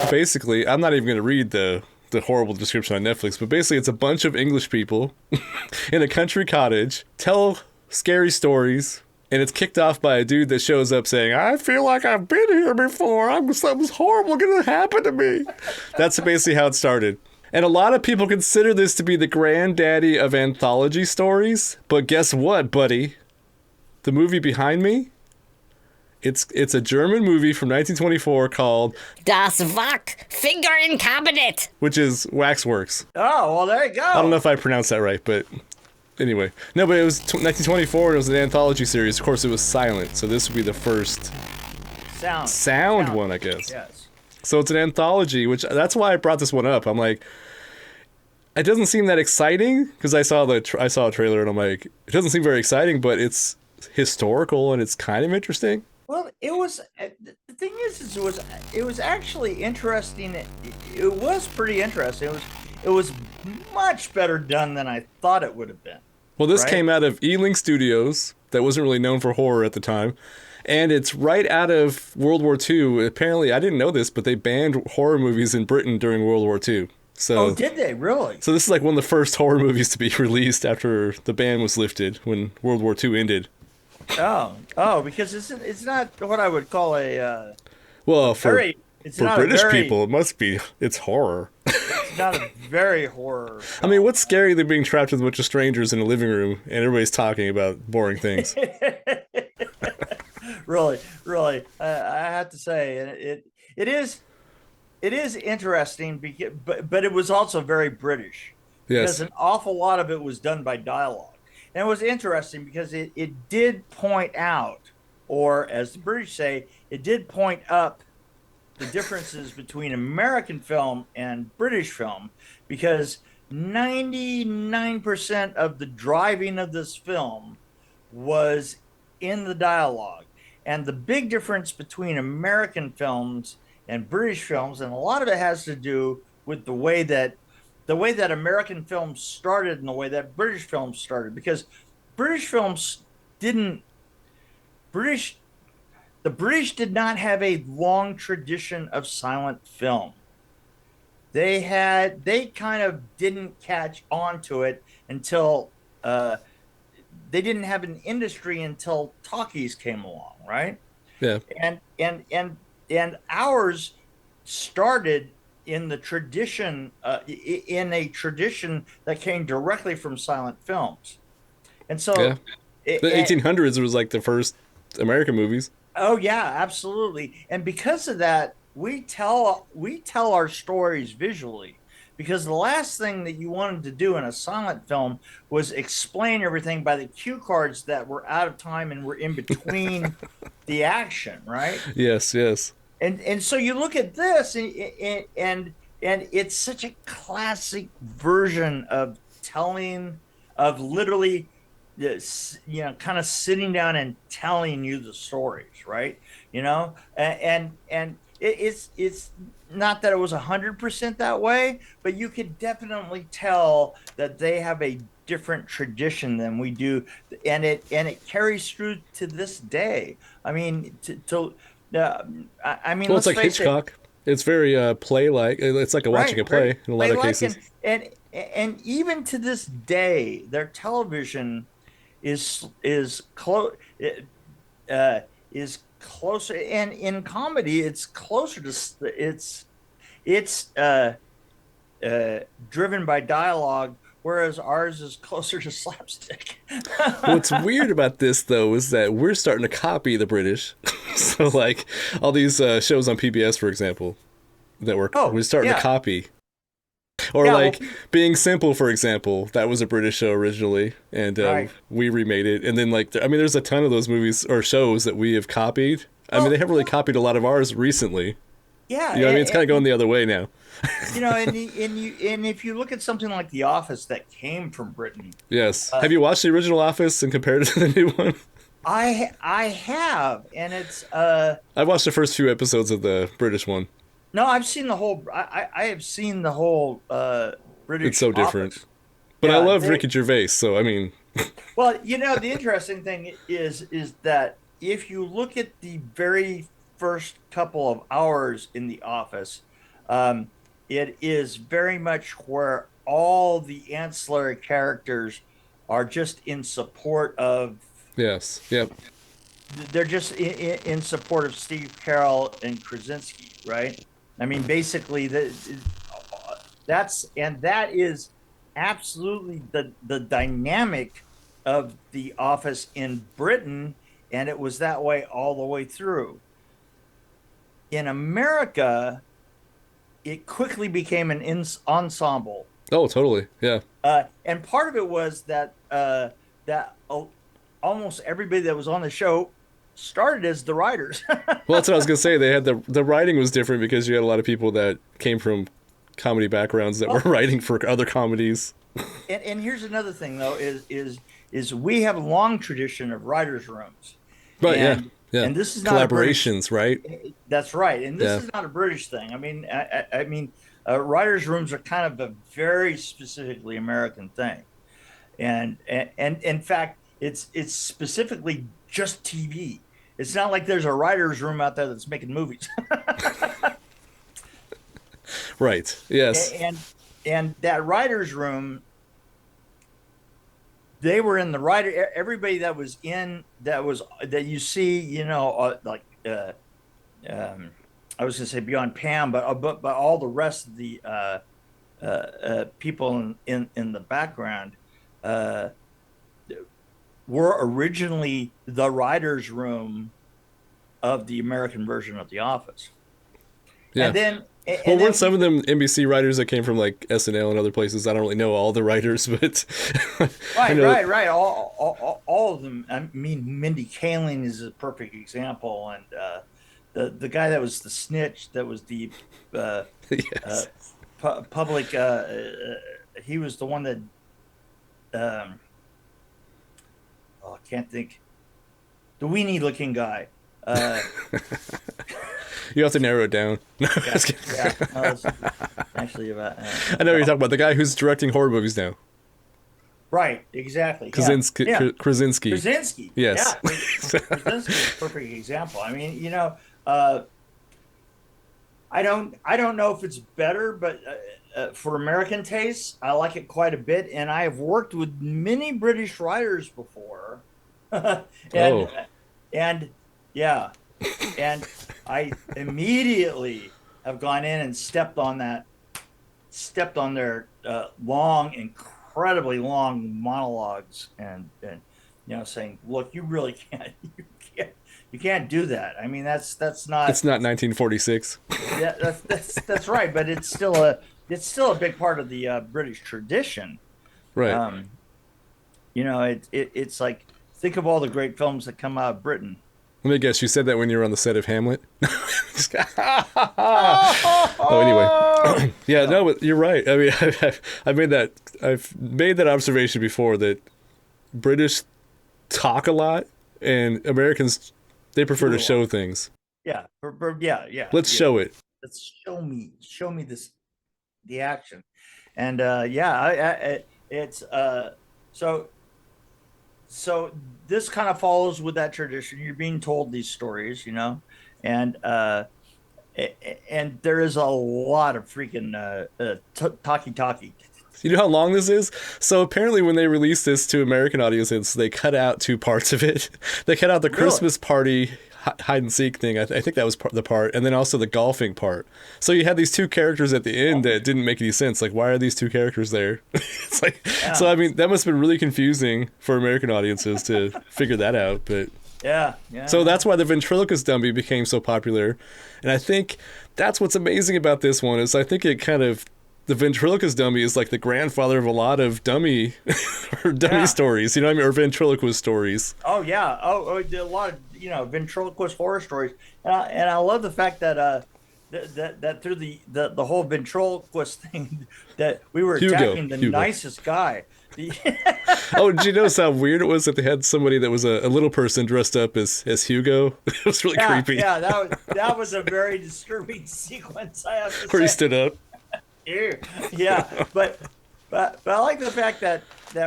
basically, I'm not even going to read the horrible description on Netflix, but basically it's a bunch of English people in a country cottage tell scary stories, and it's kicked off by a dude that shows up saying, I feel like I've been here before. Something's horrible going to happen to me. That's basically how it started. And a lot of people consider this to be the granddaddy of anthology stories, but guess what, buddy? The movie behind me? It's a German movie from 1924 called Das Wach Finger in Cabinet, which is Waxworks. Oh, well, there you go. I don't know if I pronounced that right, but anyway. No, but it was 1924, and it was an anthology series. Of course, it was silent, so this would be the first sound one, I guess. Yes. So it's an anthology, which that's why I brought this one up. I'm like, it doesn't seem that exciting, because I saw a trailer, and I'm like, it doesn't seem very exciting, but it's historical, and it's kind of interesting. Well, it was. The thing is it was actually interesting. It was pretty interesting. It was much better done than I thought it would have been. Well, this came out of Ealing Studios, that wasn't really known for horror at the time, and it's right out of World War II. Apparently, I didn't know this, but they banned horror movies in Britain during World War II. So, did they really? So this is like one of the first horror movies to be released after the ban was lifted when World War II ended. Because it's not what I would call a for British people, it must be. It's horror. It's not a very horror film. I mean, what's scary than being trapped with a bunch of strangers in a living room and everybody's talking about boring things? Really, I have to say it is interesting, but it was also very British. Yes, because an awful lot of it was done by dialogue. And it was interesting because it did point out, or as the British say, it did point up the differences between American film and British film, because 99% of the driving of this film was in the dialogue. And the big difference between American films and British films, and a lot of it has to do with the way that American films started and the way that British films started, because the British did not have a long tradition of silent film. They kind of didn't catch on to it until they didn't have an industry until talkies came along, right? Yeah. And ours started in the tradition, in a tradition that came directly from silent films. And so the 1800s was like the first American movies. Oh yeah, absolutely. And because of that, we tell our stories visually, because the last thing that you wanted to do in a silent film was explain everything by the cue cards that were out of time and were in between the action, right? Yes. And so you look at this, and it's such a classic version of telling, of literally, kind of sitting down and telling you the stories, right? And it's not that it was 100% that way, but you could definitely tell that they have a different tradition than we do, and it carries through to this day. I mean, well, it's like Hitchcock. It's very play-like. It's like watching a play in a lot of cases. And even to this day, their television is closer. And in comedy, it's closer to it's driven by dialogue, whereas ours is closer to slapstick. What's weird about this, though, is that we're starting to copy the British. So, like, all these shows on PBS, for example, that we're starting to copy. Or Being Simple, for example, that was a British show originally, and we remade it. And then, there's a ton of those movies or shows that we have copied. I mean, they haven't really copied a lot of ours recently. Yeah, you know what I mean? It's kind of going the other way now. And if you look at something like The Office that came from Britain. Yes. Have you watched the original Office and compared it to the new one? I have, and it's I've watched the first few episodes of the British one. No, I've seen the whole. I have seen the whole British. It's so different, Office. But I love Ricky Gervais, so I mean. Well, the interesting thing is that if you look at the very first couple of hours in The Office, It is very much where all the ancillary characters are just in support of. Yes. Yep. They're just in support of Steve Carell and Krasinski, right? I mean, basically, that is absolutely the dynamic of The Office in Britain, and it was that way all the way through. In America, it quickly became an ensemble, Oh, totally. Yeah. and part of it was that almost everybody that was on the show started as the writers. Well, that's what I was gonna say. They had the writing was different because you had a lot of people that came from comedy backgrounds that were writing for other comedies. And here's another thing though is we have a long tradition of writers' rooms. But And yeah. and this is not a British. Collaborations, right? That's right. And this Yeah. is not a British thing. I mean, writers' rooms are kind of a very specifically American thing. And in fact, it's specifically just TV. It's not like there's a writers' room out there that's making movies. Right. Yes. And that writers' room, they were in the writer. Everybody that was in that you see, I was going to say beyond Pam, but all the rest of the people in the background were originally the writers' room of the American version of The Office. Yeah. And then, well, weren't some of them NBC writers that came from like SNL and other places? I don't really know all the writers, but right. All of them. I mean, Mindy Kaling is a perfect example, and the guy that was the snitch, that was the yes. public. He was the one that. I can't think. The weenie-looking guy. You have to narrow it down. No, Actually, about. I know what you're talking about. The guy who's directing horror movies now. Right, exactly. Krasinski. Krasinski. Yes. Yeah, Krasinski is a perfect example. I mean, I don't know if it's better, but for American tastes, I like it quite a bit, and I have worked with many British writers before, and I immediately have gone in and stepped on their incredibly long monologues, and saying, look, you really you can't do that. I mean, that's not. It's not 1946. Yeah, that's right, but it's still a big part of the British tradition. Right. It's like, think of all the great films that come out of Britain. Let me guess, you said that when you were on the set of Hamlet? Oh, anyway. Yeah, no, but you're right. I mean, I've made that observation before, that British talk a lot and Americans, they prefer to show things. Yeah. Let's show it. Let's show me this, the action. And it's so this kind of follows with that tradition. You're being told these stories, and there is a lot of freaking talkie. You know how long this is? So apparently when they released this to American audiences, they cut out 2 parts of it. They cut out the Christmas party hide and seek thing. I think that was the part, and then also the golfing part. So you had these 2 characters at the end that didn't make any sense. Like, why are these 2 characters there? It's like, so I mean, that must have been really confusing for American audiences to figure that out. But yeah. So that's why the ventriloquist dummy became so popular, and I think that's what's amazing about this one is I think it kind of. The ventriloquist dummy is like the grandfather of a lot of dummy stories, you know what I mean? Or ventriloquist stories. Oh, yeah. A lot of, ventriloquist horror stories. And I love the fact that that through the whole ventriloquist thing, that we were attacking Hugo. Nicest guy. Oh, did you notice how weird it was that they had somebody that was a little person dressed up as Hugo? It was really creepy. Yeah, that was a very disturbing sequence, I have to say. Where he stood up. Yeah, but I like the fact that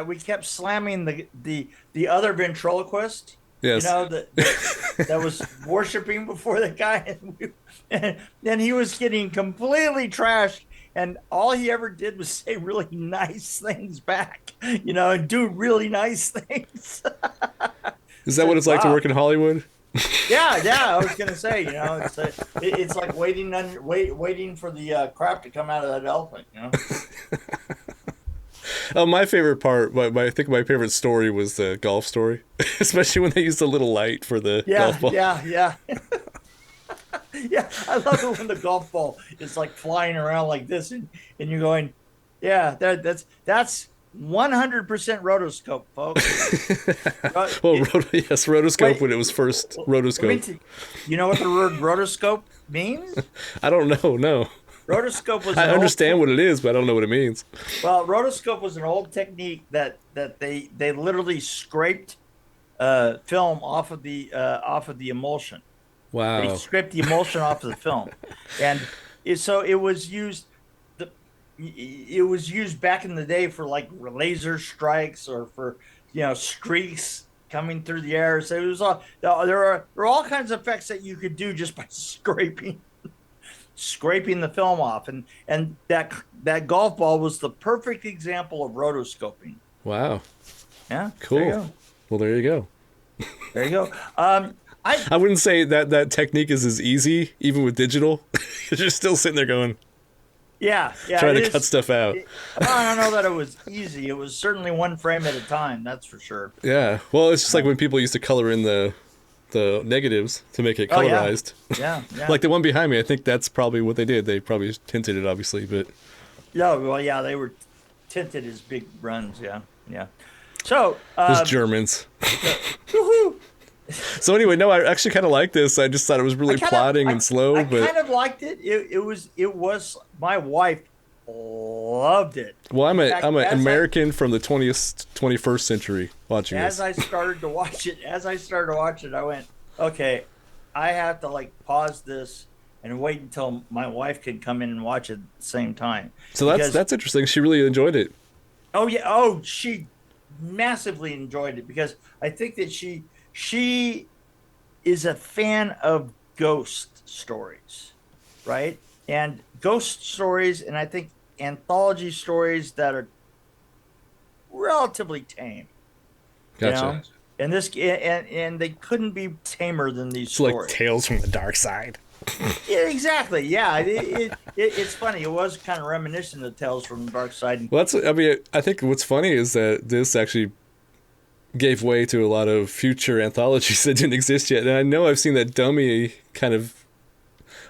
we kept slamming the other ventriloquist Yes. You know, that was worshiping before the guy, and then he was getting completely trashed, and all he ever did was say really nice things back, you know, and do really nice things. Is that what it's like to Wow. work in Hollywood? Yeah. I was gonna say, you know, it's like waiting for the crap to come out of that elephant, you know. My favorite part, I think my favorite story was the golf story, especially when they used the little light for the golf ball. Yeah. Yeah, I love it when the golf ball is like flying around like this, and you're going, yeah, that's 100% rotoscope, folks. Well, yes, rotoscope Wait, when it was first let rotoscope. me you know what the word rotoscope means? I don't know. No, Rotoscope was I an old understand what it is, but I don't know what it means. Well, rotoscope was an old technique that they literally scraped film off of the emulsion. They Wow. scraped the emulsion off of the film, and so it was used. It was used back in the day for like laser strikes or for streaks coming through the air. So it was all there are all kinds of effects that you could do just by scraping the film off, and that golf ball was the perfect example of rotoscoping. Wow. Yeah, Cool. There you go. Well, there you go. There you go. I wouldn't say that technique is as easy, even with digital, because you're still sitting there going, Yeah, trying it to cut is- stuff out. I don't know that it was easy. It was certainly one frame at a time. That's for sure. Yeah. Well, it's just like when people used to color in the negatives to make it Oh, yeah. colorized. Yeah. Like the one behind me, I think that's probably what they did. They probably tinted it, obviously, but Yeah, well, yeah, they were tinted as big runs. Yeah. So, those Germans. woohoo! So anyway, no, I actually kind of like this. I just thought it was really plodding and slow, I but kind of liked it. It was. My wife loved it. well, I'm In fact, an as American from the 21st century watching As this. I started to watch it, I went, okay, I have to like pause this and wait until my wife can come in and watch it at the same time. So Because- that's interesting. She really enjoyed it. Oh yeah. Oh, she massively enjoyed it because I think that she is a fan of ghost stories, right? And ghost stories, and I think anthology stories that are relatively tame. you Gotcha. know? And this and they couldn't be tamer than these It's like stories. Tales from the Dark Side. Yeah, exactly. Yeah, it's funny. It was kind of reminiscent of Tales from the Dark Side. Well, I think what's funny is that this actually gave way to a lot of future anthologies that didn't exist yet. And I know I've seen that dummy kind of.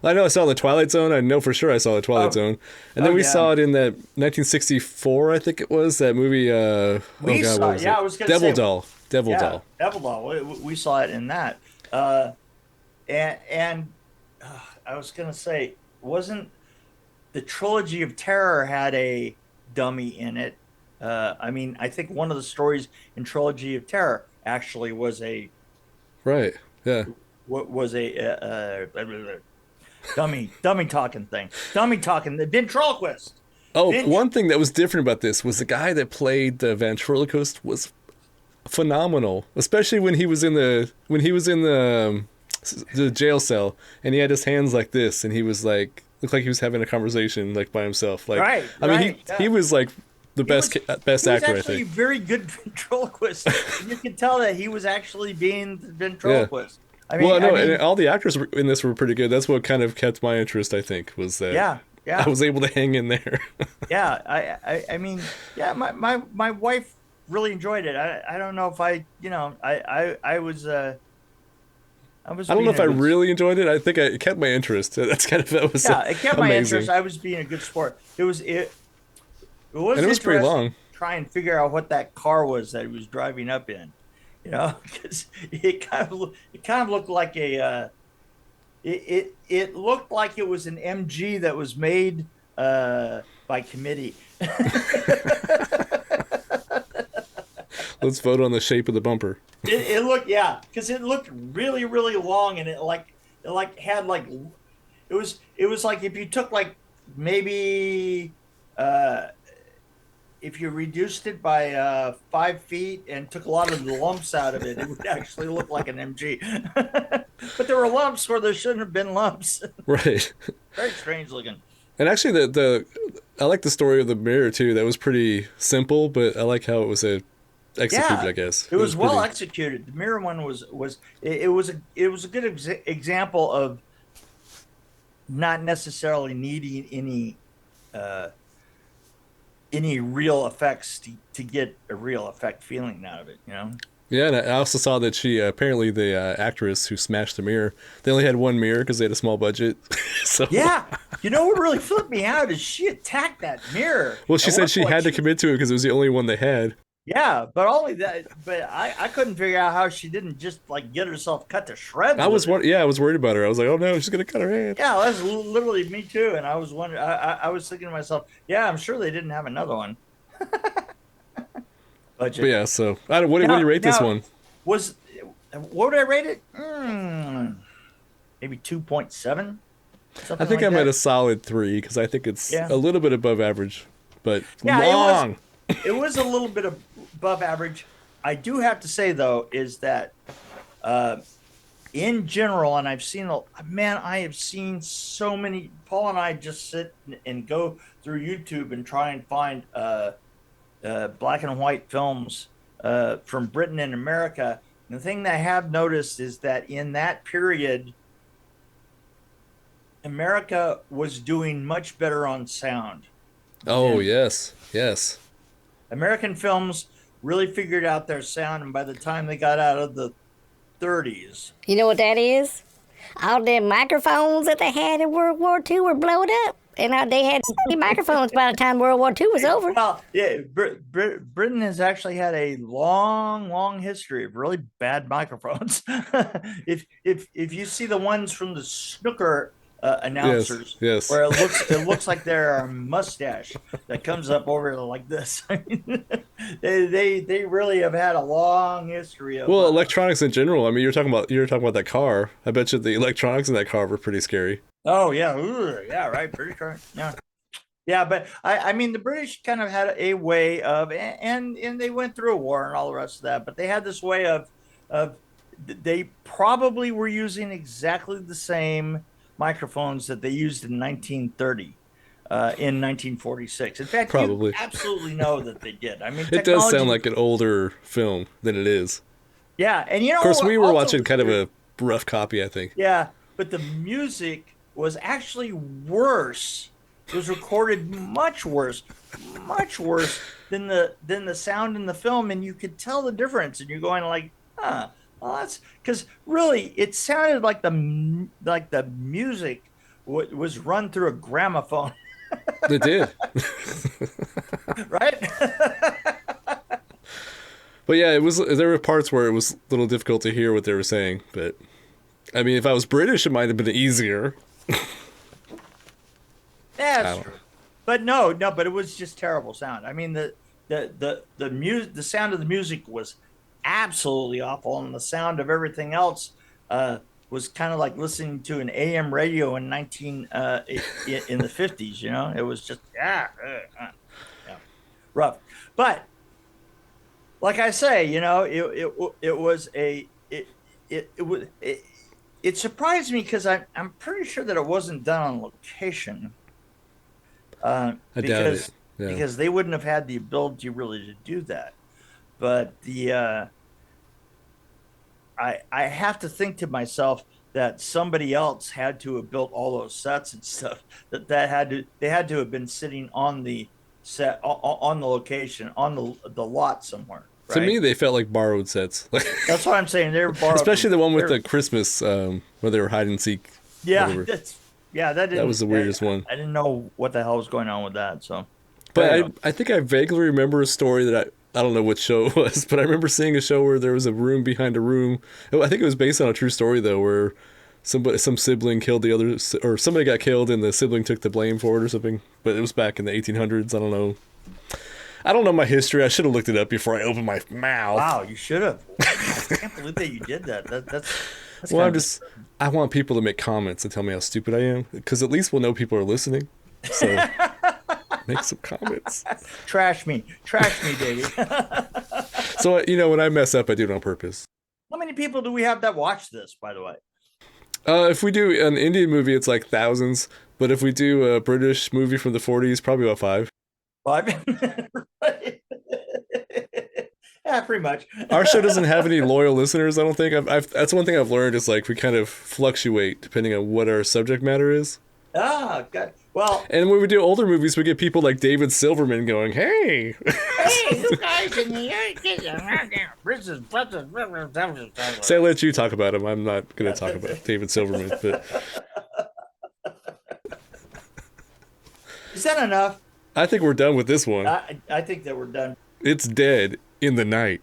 I know I saw it in the Twilight Zone. I know for sure I saw the Twilight Zone. And then we yeah. saw it in that 1964, I think it was, that movie. We what saw- was yeah, it? I was gonna Devil say- Doll. Devil Doll. Devil Doll. We saw it in that. And I was gonna say, wasn't the Trilogy of Terror had a dummy in it? I mean, I think one of the stories in Trilogy of Terror actually was a Right. Yeah. dummy talking thing. Dummy talking. The ventriloquist. Oh, Vince- one thing that was different about this was the guy that played the ventriloquist was phenomenal, especially when he was in the jail cell and he had his hands like this and he was like looked like he was having a conversation like by himself. Like, Right, I mean, right, he yeah. was like the best He actor, was I actually think. a very good ventriloquist. You could tell that he was actually being the ventriloquist. I mean, Well, no, and all the actors in this were pretty good. That's what kind of kept my interest, I think, was that yeah. I was able to hang in there. Yeah, I mean, yeah, my wife really enjoyed it. I don't know if I was I don't know if I really enjoyed it. I think it kept my interest. That was it kept my amazing. interest. I was being a good sport. It was And it was pretty interesting long. to try and figure out what that car was that he was driving up in, because it kind of looked like a it looked like it was an MG that was made by committee. Let's vote on the shape of the bumper. It looked, yeah, because it looked really, really long, and it had like it was like if you took like maybe if you reduced it by 5 feet and took a lot of the lumps out of it, it would actually look like an MG. But there were lumps where there shouldn't have been lumps. Right. Very strange looking. And actually, the I like the story of the mirror too. That was pretty simple, but I like how it was executed. I guess it was well pretty... executed. The mirror one was a good example of not necessarily needing any real effects to get a real effect feeling out of it, you know? Yeah, and I also saw that she apparently the actress who smashed the mirror, they only had one mirror because they had a small budget. So yeah, you know what really flipped me out is she attacked that mirror. Well, she said she had to commit to it because it was the only one they had. Yeah, but only that. But I couldn't figure out how she didn't just like get herself cut to shreds. I was worried about her. I was like, oh no, she's gonna cut her hand. Yeah, that's literally me too. And I was wondering. I was thinking to myself, yeah, I'm sure they didn't have another one. But yeah, so what do you rate this one? What would I rate it? Maybe 2.7. I think I'm at a solid 3 because I think it's a little bit above average, but long. It was a little bit above average. I do have to say though, is that in general, and I have seen so many. Paul and I just sit and go through YouTube and try and find black and white films from Britain and America. And the thing that I have noticed is that in that period, America was doing much better on sound. Oh, yes. Yes. American films really figured out their sound, and by the time they got out of the 30s. You know what that is? All the microphones that they had in World War II were blown up. And they had microphones by the time World War II was over. Well, yeah, Britain has actually had a long history of really bad microphones. if you see the ones from the snooker announcers, yes. where it looks like they're a mustache that comes up over like this. I mean, they really have had a long history of. Well, electronics in general. I mean, you're talking about that car. I bet you the electronics in that car were pretty scary. Oh yeah, yeah, right, British car, yeah. But I mean, the British kind of had a way of, and they went through a war and all the rest of that. But they had this way of they probably were using exactly the same microphones that they used in 1930, in 1946. In fact, probably. You absolutely know that they did. I mean, it does sound like an older film than it is. Yeah, and of course, we were watching kind of a rough copy, I think. Yeah, but the music was actually worse. It was recorded much worse than the sound in the film, and you could tell the difference. And you're going like, well, that's because really it sounded like the music was run through a gramophone. It did, right? But yeah, there were parts where it was a little difficult to hear what they were saying. But I mean, if I was British, it might have been easier. Yeah, that's true. But no, but it was just terrible sound. I mean, the sound of the music was absolutely awful, and the sound of everything else was kind of like listening to an AM radio in in the 50s. You know, it was just rough. But like I say, you know, it surprised me because I'm pretty sure that it wasn't done on location. I doubt it. Yeah. Because they wouldn't have had the ability really to do that. But I have to think to myself that somebody else had to have built all those sets and stuff. They had to have been sitting on the set, on the location, on the lot somewhere. Right? To me, they felt like borrowed sets. That's what I'm saying. They were borrowed. Especially the one with the Christmas where they were hide and seek. Yeah, that was the weirdest one. I didn't know what the hell was going on with that. So, but I think I vaguely remember a story that I don't know what show it was, but I remember seeing a show where there was a room behind a room. I think it was based on a true story though, where some sibling killed the other, or somebody got killed and the sibling took the blame for it or something. But it was back in the 1800s. I don't know. I don't know my history. I should have looked it up before I opened my mouth. Wow, you should have. I can't believe that you did that. That's well, I want people to make comments and tell me how stupid I am, because at least we'll know people are listening. So Make some comments. Trash me, baby. So, when I mess up, I do it on purpose. How many people do we have that watch this, by the way? If we do an Indian movie, it's like thousands. But if we do a British movie from the 40s, probably about 5. 5? Yeah, pretty much. Our show doesn't have any loyal listeners, I don't think. That's one thing I've learned is like we kind of fluctuate depending on what our subject matter is. Ah, good. Well, and when we do older movies, we get people like David Silverman going, "Hey, you guys in the say, let you talk about him. I'm not going to talk about David Silverman." But is that enough? I think we're done with this one. I think that we're done. It's dead in the night.